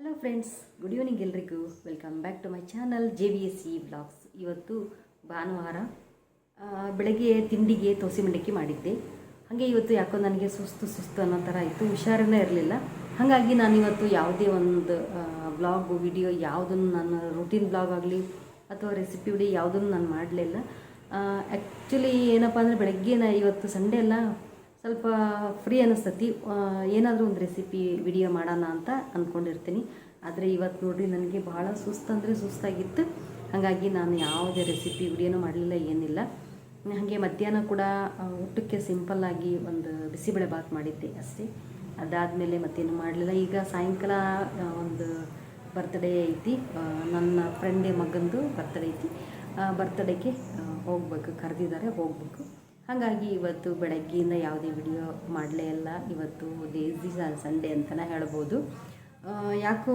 Hello friends, good evening ಎಲ್ರಿಗೂ. Welcome back to my channel JVSE vlogs. ಇವತ್ತು ಭಾನುವಾರ. ಬೆಳಗ್ಗೆ ತಿಂಡಿಗೆ ತೋಸೆ ಮಂಡಕ್ಕಿ ಮಾಡಿದ್ದೆ. ಹಾಗೆ ಇವತ್ತು ಯಾಕೋ ನನಗೆ ಸುಸ್ತು ಅನ್ನೋ ಥರ ಇತ್ತು, ಹುಷಾರೇ ಇರಲಿಲ್ಲ. ಹಾಗಾಗಿ ನಾನಿವತ್ತು ಯಾವುದೇ ಒಂದು ವ್ಲಾಗು ವಿಡಿಯೋ ಯಾವುದನ್ನು ನಾನು ರೂಟೀನ್ ವ್ಲಾಗ್ ಆಗಲಿ ಅಥವಾ ರೆಸಿಪಿ ವಿಡಿಯೋ ಯಾವುದನ್ನು ನಾನು ಮಾಡಲಿಲ್ಲ. ಆ್ಯಕ್ಚುಲಿ ಏನಪ್ಪ ಅಂದರೆ ಬೆಳಗ್ಗೆ ಇವತ್ತು ಸಂಡೇ ಎಲ್ಲ ಸ್ವಲ್ಪ ಫ್ರೀ ಅನ್ನಿಸ್ತತಿ, ಏನಾದರೂ ಒಂದು ರೆಸಿಪಿ ವಿಡಿಯೋ ಮಾಡೋಣ ಅಂತ ಅಂದ್ಕೊಂಡಿರ್ತೀನಿ. ಆದರೆ ಇವತ್ತು ನೋಡಿರಿ ನನಗೆ ಭಾಳ ಸುಸ್ತಾಗಿತ್ತು. ಹಾಗಾಗಿ ನಾನು ಯಾವುದೇ ರೆಸಿಪಿ ವಿಡಿಯೋನೂ ಮಾಡಲಿಲ್ಲ, ಏನಿಲ್ಲ. ಹಾಗೆ ಮಧ್ಯಾಹ್ನ ಕೂಡ ಊಟಕ್ಕೆ ಸಿಂಪಲ್ಲಾಗಿ ಒಂದು ಬಿಸಿಬೇಳೆ ಬಾತ್ ಮಾಡಿದ್ದೆ ಅಷ್ಟೇ. ಅದಾದಮೇಲೆ ಮತ್ತೇನು ಮಾಡಲಿಲ್ಲ. ಈಗ ಸಾಯಂಕಾಲ ಒಂದು ಬರ್ತ್ಡೇ ಐತಿ, ನನ್ನ ಫ್ರೆಂಡ್ ಮಗಂದು ಬರ್ತ್ಡೇ ಐತಿ. ಬರ್ತ್ಡೇಗೆ ಹೋಗ್ಬೇಕು, ಕರೆದಿದ್ದಾರೆ, ಹೋಗಬೇಕು. ಹಾಗಾಗಿ ಇವತ್ತು ಬೆಳಗ್ಗೆಯಿಂದ ಯಾವುದೇ ವಿಡಿಯೋ ಮಾಡಲೇ ಇಲ್ಲ. ಇವತ್ತು ಲೇಝಿ ಸಂಡೇ ಅಂತಲೇ ಹೇಳ್ಬೋದು. ಯಾಕೋ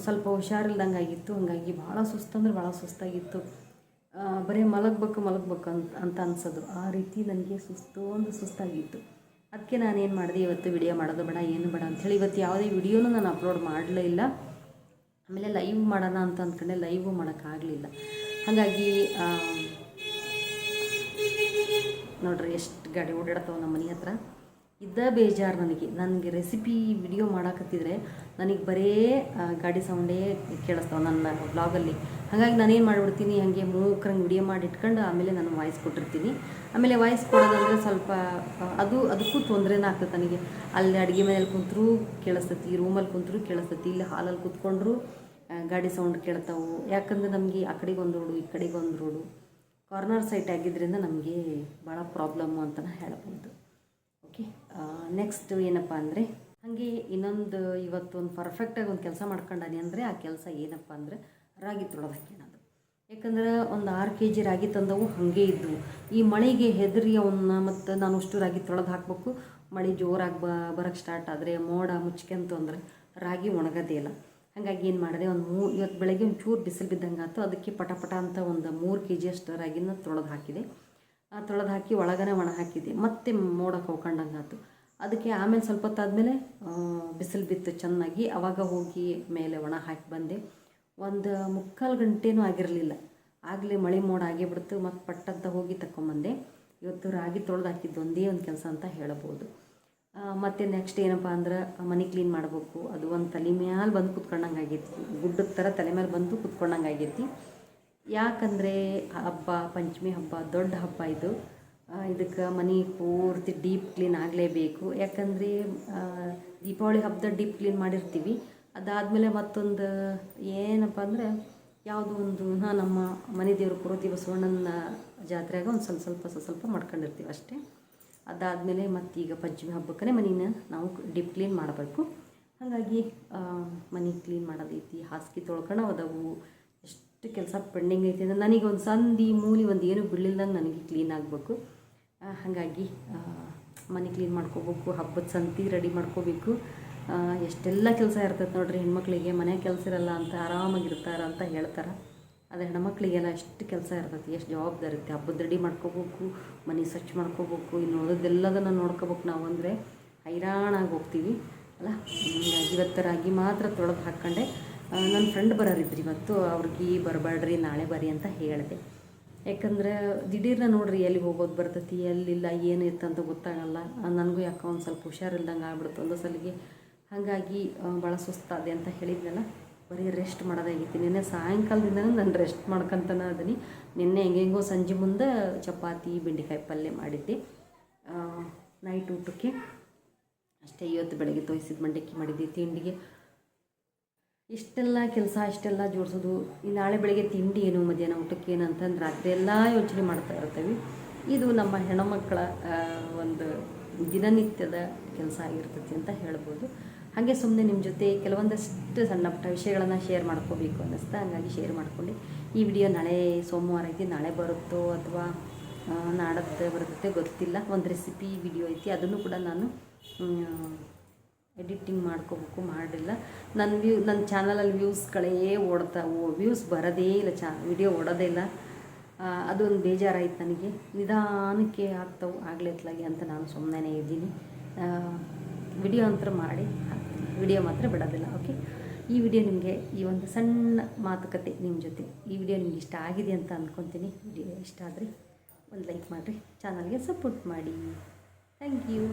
ಸ್ವಲ್ಪ ಹುಷಾರಿಲ್ದಂಗೆ ಆಗಿತ್ತು. ಹಾಗಾಗಿ ಭಾಳ ಭಾಳ ಸುಸ್ತಾಗಿತ್ತು. ಬರೀ ಮಲಗಬೇಕು ಅಂತ ಅನ್ಸೋದು, ಆ ರೀತಿ ನನಗೆ ಸುಸ್ತಾಗಿತ್ತು. ಅದಕ್ಕೆ ನಾನೇನು ಮಾಡಿದೆ, ಇವತ್ತು ವಿಡಿಯೋ ಮಾಡೋದು ಬೇಡ, ಏನು ಬೇಡ ಅಂಥೇಳಿ ಇವತ್ತು ಯಾವುದೇ ವಿಡಿಯೋನೂ ನಾನು ಅಪ್ಲೋಡ್ ಮಾಡಲೇ ಇಲ್ಲ. ಆಮೇಲೆ ಲೈವ್ ಮಾಡೋಣ ಅಂತ ಅಂದ್ಕೊಂಡೆ, ಲೈವು ಮಾಡೋಕ್ಕಾಗಲಿಲ್ಲ. ಹಾಗಾಗಿ ನೋಡ್ರಿ ಎಷ್ಟು ಗಾಡಿ ಓಡಾಡ್ತಾವೆ ನಮ್ಮ ಮನೆ ಹತ್ರ. ಇದ್ದ ಬೇಜಾರು ನನಗೆ ರೆಸಿಪಿ ವಿಡಿಯೋ ಮಾಡೋಕತ್ತಿದ್ರೆ ನನಗೆ ಬರೇ ಗಾಡಿ ಸೌಂಡೇ ಕೇಳಿಸ್ತಾವೆ ನನ್ನ ವ್ಲಾಗಲ್ಲಿ. ಹಾಗಾಗಿ ನಾನೇನು ಮಾಡಿಬಿಡ್ತೀನಿ, ಹಾಗೆ ಮೂಕ್ರಂಗೆ ವಿಡಿಯೋ ಮಾಡಿ ಇಟ್ಕೊಂಡು ಆಮೇಲೆ ನಾನು ವಾಯ್ಸ್ ಕೊಟ್ಟಿರ್ತೀನಿ. ಆಮೇಲೆ ವಾಯ್ಸ್ ಕೊಡೋದಂದರೆ ಸ್ವಲ್ಪ ಅದಕ್ಕೂ ತೊಂದರೆನೇ ಆಗ್ತದೆ ನನಗೆ. ಅಲ್ಲಿ ಅಡುಗೆ ಮನೇಲಿ ಕುಂತರೂ ಕೇಳಿಸ್ತೈತಿ, ರೂಮಲ್ಲಿ ಕುಂತರೂ ಕೇಳಿಸ್ತೈತಿ, ಇಲ್ಲಿ ಹಾಲಲ್ಲಿ ಕೂತ್ಕೊಂಡ್ರೂ ಗಾಡಿ ಸೌಂಡ್ ಕೇಳ್ತಾವೆ. ಯಾಕಂದರೆ ನಮಗೆ ಆ ಕಡೆಗೆ ಒಂದು ರೋಡು, ಈ ಕಡೆಗೆ ಒಂದು ರೋಡು, ಕಾರ್ನರ್ ಸೈಟ್ ಆಗಿದ್ದರಿಂದ ನಮಗೆ ಭಾಳ ಪ್ರಾಬ್ಲಮ್ಮು ಅಂತಲೇ ಹೇಳ್ಬೋದು. ಓಕೆ, ನೆಕ್ಸ್ಟ್ ಏನಪ್ಪ ಅಂದರೆ, ಹಾಗೆ ಇನ್ನೊಂದು ಇವತ್ತೊಂದು ಪರ್ಫೆಕ್ಟಾಗಿ ಒಂದು ಕೆಲಸ ಮಾಡ್ಕೊಂಡಾನೆ ಅಂದರೆ ಆ ಕೆಲಸ ಏನಪ್ಪ ಅಂದರೆ ರಾಗಿ ತೊಳೆದು ಹಾಕ್ಯಣದು. ಯಾಕಂದ್ರೆ ಒಂದು 6 kg ರಾಗಿ ತಂದವು ಹಾಗೆ ಇದ್ದವು. ಈ ಮಳೆಗೆ ಹೆದರಿ ಅವನ್ನ ಮತ್ತು ನಾನು ಅಷ್ಟು ರಾಗಿ ತೊಳೆದು ಹಾಕಬೇಕು. ಮಳೆ ಜೋರಾಗಿ ಬರೋಕ್ಕೆ ಸ್ಟಾರ್ಟ್ ಆದರೆ ಮೋಡ ಮುಚ್ಕೊಂತು ಅಂದರೆ ರಾಗಿ ಒಣಗೋದೇ ಇಲ್ಲ. ಹಾಗಾಗಿ ಏನು ಮಾಡಿದೆ, ಇವತ್ತು ಬೆಳಗ್ಗೆ ಒಂದು ಚೂರು ಬಿಸಿಲು ಬಿದ್ದಂಗೆ ಆಯ್ತು. ಅದಕ್ಕೆ ಪಟ ಅಂತ ಒಂದು 3 kg ಅಷ್ಟು ರಾಗಿನ ತೊಳೆದು ಹಾಕಿದೆ. ತೊಳೆದು ಹಾಕಿ ಒಳಗನೆ ಒಣ ಹಾಕಿದೆ, ಮತ್ತೆ ಮೋಡಕ್ಕೆ ಹೋಗ್ಕೊಂಡಂಗೆ ಆಯ್ತು. ಅದಕ್ಕೆ ಆಮೇಲೆ ಸ್ವಲ್ಪ ಹೊತ್ತಾದಮೇಲೆ ಬಿಸಿಲು ಬಿತ್ತು ಚೆನ್ನಾಗಿ. ಆವಾಗ ಹೋಗಿ ಮೇಲೆ ಒಣ ಹಾಕಿ ಬಂದೆ. ಒಂದು 3/4 ಗಂಟೆನೂ ಆಗಿರಲಿಲ್ಲ, ಆಗಲೇ ಮಳೆ ಮೋಡ ಆಗಿಬಿಡ್ತು. ಮತ್ತು ಪಟ್ಟಂತ ಹೋಗಿ ತಗೊಂಬಂದೆ. ಇವತ್ತು ರಾಗಿ ತೊಳೆದು ಹಾಕಿದ್ದು ಒಂದೇ ಒಂದು ಕೆಲಸ ಅಂತ ಹೇಳ್ಬೋದು. ಮತ್ತು ನೆಕ್ಸ್ಟ್ ಏನಪ್ಪ ಅಂದ್ರೆ ಮನೆ ಕ್ಲೀನ್ ಮಾಡಬೇಕು. ಅದು ಒಂದು ತಲೆ ಮ್ಯಾಲೆ ಬಂದು ಕುತ್ಕೊಂಡಂಗೆ ಆಗೈತಿ, ಗುಡ್ಡದ ಥರ ತಲೆ ಮೇಲೆ ಬಂದು ಕುತ್ಕೊಂಡಂಗೆ ಆಗೈತಿ. ಯಾಕಂದರೆ ಹಬ್ಬ, ಪಂಚಮಿ ಹಬ್ಬ, ದೊಡ್ಡ ಹಬ್ಬ ಇದು. ಇದಕ್ಕೆ ಮನೆ ಪೂರ್ತಿ ಡೀಪ್ ಕ್ಲೀನ್ ಆಗಲೇಬೇಕು. ಯಾಕಂದರೆ ದೀಪಾವಳಿ ಹಬ್ಬದ ಡೀಪ್ ಕ್ಲೀನ್ ಮಾಡಿರ್ತೀವಿ. ಅದಾದಮೇಲೆ ಮತ್ತೊಂದು ಏನಪ್ಪ ಅಂದರೆ ಯಾವುದೋ ಒಂದು ನಮ್ಮ ಮನೆ ದೇವರು ಪೂರ್ತಿ ಬಸವಣ್ಣನ ಜಾತ್ರೆಯಾಗ ಒಂದು ಸ್ವಲ್ಪ ಮಾಡ್ಕೊಂಡಿರ್ತೀವಿ ಅಷ್ಟೇ. ಅದಾದಮೇಲೆ ಮತ್ತೀಗ ಪಂಚಮಿ ಹಬ್ಬಕ್ಕೇ ಮನೇನ ನಾವು ಡೀಪ್ ಕ್ಲೀನ್ ಮಾಡಬೇಕು. ಹಾಗಾಗಿ ಮನೆ ಕ್ಲೀನ್ ಮಾಡೋದೈತಿ, ಹಾಸಿಗೆ ತೊಳ್ಕೊಂಡು ಅದಾವು. ಎಷ್ಟು ಕೆಲಸ ಪೆಂಡಿಂಗ್ ಐತಿ ಅಂದರೆ ನನಗೆ ಒಂದು ಸಂದಿ ಮೂಲಿ ಒಂದು ಏನು ಬೀಳಿಲ್ದಂಗೆ ನನಗೆ ಕ್ಲೀನ್ ಆಗಬೇಕು. ಹಾಗಾಗಿ ಮನೆ ಕ್ಲೀನ್ ಮಾಡ್ಕೋಬೇಕು, ಹಬ್ಬದ ಸಂತಿ ರೆಡಿ ಮಾಡ್ಕೋಬೇಕು. ಎಷ್ಟೆಲ್ಲ ಕೆಲಸ ಇರ್ತೈತೆ ನೋಡ್ರಿ. ಹೆಣ್ಮಕ್ಳಿಗೆ ಮನೆ ಕೆಲಸ ಇರಲ್ಲ ಅಂತ ಆರಾಮಾಗಿರ್ತಾರೆ ಅಂತ ಹೇಳ್ತಾರೆ. ಆದರೆ ಹೆಣ್ಮಕ್ಳಿಗೆಲ್ಲ ಎಷ್ಟು ಕೆಲಸ ಇರ್ತೈತಿ, ಎಷ್ಟು ಜವಾಬ್ದಾರಿ ಇರುತ್ತೆ. ಹಬ್ಬದ ರೆಡಿ ಮಾಡ್ಕೋಬೇಕು, ಮನೆ ಸ್ವಚ್ಛ ಮಾಡ್ಕೋಬೇಕು, ಇನ್ನು ಉಳಿದೆಲ್ಲದನ್ನು ನೋಡ್ಕೋಬೇಕು ನಾವು. ಅಂದರೆ ಹೈರಾಣಾಗಿ ಹೋಗ್ತೀವಿ ಅಲ್ಲ. ಹೀಗಾಗಿ ಇವತ್ತು ರಾಗಿ ಮಾತ್ರ ತೊಳೆದು ಹಾಕ್ಕೊಂಡೆ. ನನ್ನ ಫ್ರೆಂಡ್ ಬರೋರಿದ್ರಿ ಇವತ್ತು, ಅವ್ರಿಗೆ ಬರಬೇಡ್ರಿ ನಾಳೆ ಬರ್ರಿ ಅಂತ ಹೇಳಿದೆ. ಯಾಕಂದ್ರೆ ದಿಢೀರ್ನ ನೋಡ್ರಿ ಎಲ್ಲಿ ಹೋಗೋದು ಬರ್ತೈತಿ, ಎಲ್ಲಿಲ್ಲ, ಏನು ಇತ್ತಂತ ಗೊತ್ತಾಗಲ್ಲ. ನನಗೂ ಯಾಕೆ ಒಂದು ಸ್ವಲ್ಪ ಹುಷಾರಿಲ್ದಂಗೆ ಆಗ್ಬಿಡ್ತು ಒಂದು ಸಲಿಗೆ. ಹಾಗಾಗಿ ಭಾಳ ಸುಸ್ತಾದೆ ಅಂತ ಹೇಳಿದ್ನಲ್ಲ, ಬರೀ ರೆಸ್ಟ್ ಮಾಡೋದಾಗಿತ್ತು. ನಿನ್ನೆ ಸಾಯಂಕಾಲದಿಂದನೂ ನಾನು ರೆಸ್ಟ್ ಮಾಡ್ಕೊತಾನೆ ಅದೀನಿ. ನಿನ್ನೆ ಹೆಂಗೆಂಗೋ ಸಂಜೆ ಮುಂದೆ ಚಪಾತಿ ಬೆಂಡೆಕಾಯಿ ಪಲ್ಯ ಮಾಡಿದ್ದೆ ನೈಟ್ ಊಟಕ್ಕೆ ಅಷ್ಟೇ. ಇವತ್ತು ಬೆಳಗ್ಗೆ ತೋಯಿಸಿದ ಮಂಡಕ್ಕಿ ಮಾಡಿದ್ದೆ ತಿಂಡಿಗೆ. ಇಷ್ಟೆಲ್ಲ ಕೆಲಸ, ಇಷ್ಟೆಲ್ಲ ಜೋಡಿಸೋದು. ಈ ನಾಳೆ ಬೆಳಗ್ಗೆ ತಿಂಡಿ ಏನು, ಮಧ್ಯಾಹ್ನ ಊಟಕ್ಕೆ ಏನು ಅಂತಂದು ರಾತ್ರಿ ಎಲ್ಲ ಯೋಚನೆ ಮಾಡ್ತಾ ಇರ್ತೀವಿ. ಇದು ನಮ್ಮ ಹೆಣ್ಣುಮಕ್ಕಳ ಒಂದು ದಿನನಿತ್ಯದ ಕೆಲಸ ಆಗಿರ್ತೈತಿ ಅಂತ ಹೇಳ್ಬೋದು. ಹಾಗೆ ಸುಮ್ಮನೆ ನಿಮ್ಮ ಜೊತೆ ಕೆಲವೊಂದಷ್ಟು ಸಣ್ಣ ಪುಟ್ಟ ವಿಷಯಗಳನ್ನು ಶೇರ್ ಮಾಡ್ಕೋಬೇಕು ಅನ್ನಿಸ್ತಾ, ಹಾಗಾಗಿ ಶೇರ್ ಮಾಡ್ಕೊಂಡು ಈ ವಿಡಿಯೋ ನಾಳೆ ಸೋಮವಾರ ಐತಿ, ನಾಳೆ ಬರುತ್ತೋ ಅಥವಾ ನಾಡದ್ದು ಬರುತ್ತೆ ಗೊತ್ತಿಲ್ಲ. ಒಂದು ರೆಸಿಪಿ ವಿಡಿಯೋ ಐತಿ, ಅದನ್ನು ಕೂಡ ನಾನು ಎಡಿಟಿಂಗ್ ಮಾಡ್ಕೋಬೇಕು, ಮಾಡಿಲ್ಲ. ನನ್ನ ಚಾನಲಲ್ಲಿ ವ್ಯೂಸ್ಗಳೇ ಓಡ್ತಾವು, ವ್ಯೂಸ್ ಬರೋದೇ ಇಲ್ಲ, ವಿಡಿಯೋ ಓಡೋದೇ ಇಲ್ಲ. ಅದೊಂದು ಬೇಜಾರಾಯ್ತು ನನಗೆ. ನಿಧಾನಕ್ಕೆ ಆಗ್ತಾವೆ ಆಗ್ಲೇತ್ಲಾಗೆ ಅಂತ ನಾನು ಸುಮ್ಮನೆ ಇದ್ದೀನಿ. ವಿಡಿಯೋ ಅಂತ ಮಾಡಿ ಹಾಕ್ತೀನಿ, ವಿಡಿಯೋ ಮಾತ್ರ ಬಿಡೋದಿಲ್ಲ. ಓಕೆ, ಈ ವಿಡಿಯೋ ನಿಮಗೆ ಈ ಒಂದು ಸಣ್ಣ ಮಾತುಕತೆ ನಿಮ್ಮ ಜೊತೆ ಈ ವಿಡಿಯೋ ನಿಮ್ಗೆ ಇಷ್ಟ ಆಗಿದೆ ಅಂತ ಅಂದ್ಕೊತೀನಿ. ವಿಡಿಯೋ ಇಷ್ಟ ಆದರೆ ಒಂದು ಲೈಕ್ ಮಾಡಿರಿ, ಚಾನಲ್ಗೆ ಸಪೋರ್ಟ್ ಮಾಡಿ. Thank you.